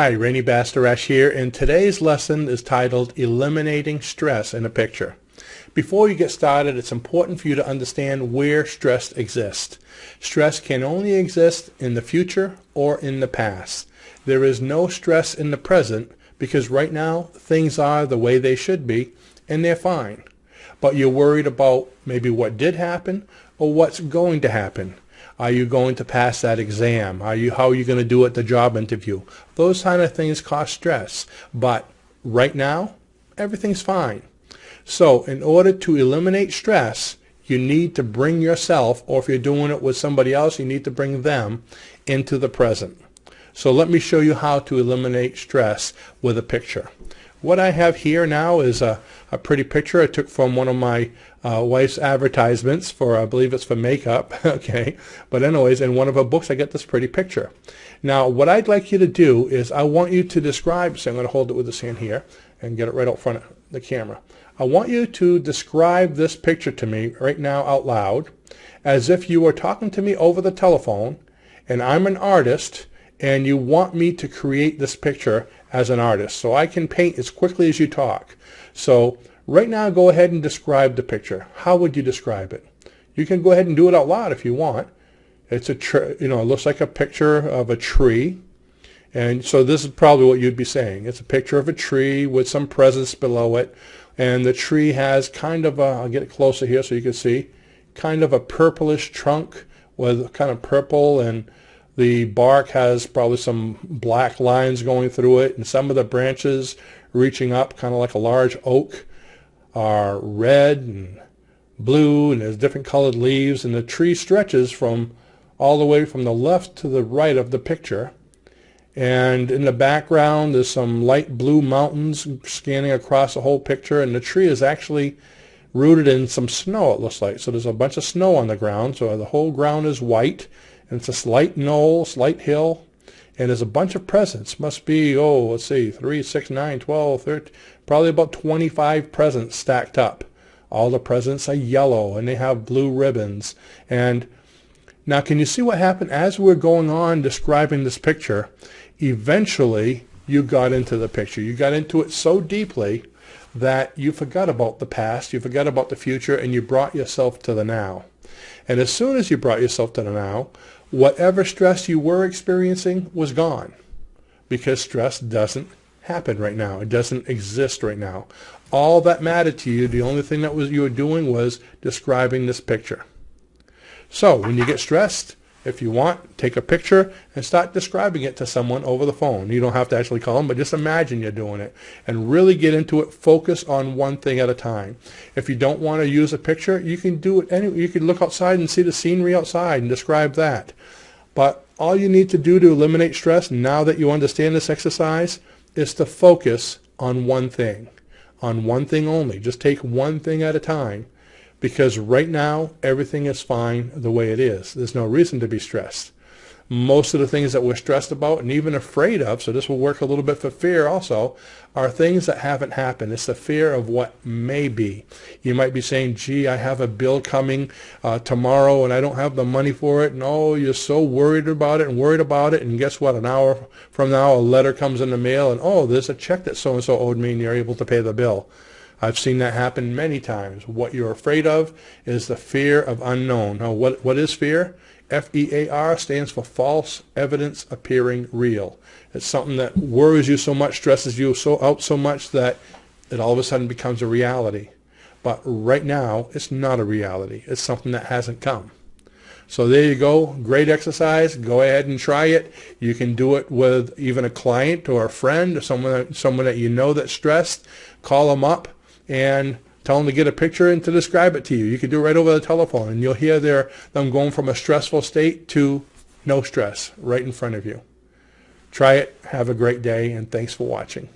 Hi, Rene Bastarache here, and today's lesson is titled Eliminating Stress in a Picture. Before you get started, it's important for you to understand where stress exists. Stress can only exist in the future or in the past. There is no stress in the present because right now things are the way they should be and they're fine. But you're worried about maybe what did happen or what's going to happen. Are you going to pass that exam? How are you going to do at the job interview? Those kind of things cause stress. But right now, everything's fine. So in order to eliminate stress, you need to bring yourself, or if you're doing it with somebody else, you need to bring them into the present. So let me show you how to eliminate stress with a picture. What I have here now is a pretty picture I took from one of my wife's advertisements for, I believe it's for makeup, okay? But anyways, in one of her books I get this pretty picture. Now what I'd like you to do is I want you to describe, so I'm going to hold it with this hand here and get it right out front of the camera. I want you to describe this picture to me right now out loud as if you were talking to me over the telephone and I'm an artist and you want me to create this picture as an artist so I can paint as quickly as you talk. So right now go ahead and describe the picture. How would you describe it? You can go ahead and do it out loud if you want. It's it looks like a picture of a tree. And so this is probably what you'd be saying. It's a picture of a tree with some presents below it. And the tree has kind of a, I'll get it closer here so you can see, kind of a purplish trunk with kind of purple, and the bark has probably some black lines going through it, and some of the branches reaching up, kind of like a large oak, are red and blue, and there's different colored leaves, and the tree stretches from all the way from the left to the right of the picture. And in the background there's some light blue mountains scanning across the whole picture, and the tree is actually rooted in some snow, it looks like. So there's a bunch of snow on the ground, so the whole ground is white, and it's a slight knoll, slight hill, and there's a bunch of presents. Must be, let's see, 3, 6, 9, 12, 13, probably about 25 presents stacked up. All the presents are yellow and they have blue ribbons. And now can you see what happened as we're going on describing this picture? Eventually you got into the picture. You got into it so deeply that you forgot about the past, you forgot about the future, and you brought yourself to the now. And as soon as you brought yourself to the now, whatever stress you were experiencing was gone, because stress doesn't happen right now. It doesn't exist right now. All that mattered to you, the only thing that you were doing was describing this picture. So when you get stressed, if you want, take a picture and start describing it to someone over the phone. You don't have to actually call them, but just imagine you're doing it and really get into it. Focus on one thing at a time. If you don't want to use a picture, you can do it anyway. You can look outside and see the scenery outside and describe that. But all you need to do to eliminate stress, now that you understand this exercise, is to focus on one thing only. Just take one thing at a time. Because right now, everything is fine the way it is. There's no reason to be stressed. Most of the things that we're stressed about and even afraid of, so this will work a little bit for fear also, are things that haven't happened. It's the fear of what may be. You might be saying, gee, I have a bill coming tomorrow and I don't have the money for it. And you're so worried about it. And guess what? An hour from now, a letter comes in the mail and, there's a check that so-and-so owed me, and you're able to pay the bill. I've seen that happen many times. What you're afraid of is the fear of unknown. Now, what is fear? F-E-A-R stands for false evidence appearing real. It's something that worries you so much, stresses you out so much that it all of a sudden becomes a reality. But right now, it's not a reality. It's something that hasn't come. So there you go. Great exercise. Go ahead and try it. You can do it with even a client or a friend or someone that you know that's stressed. Call them up and tell them to get a picture and to describe it to you. You can do it right over the telephone, and you'll hear them going from a stressful state to no stress right in front of you. Try it. Have a great day, and thanks for watching.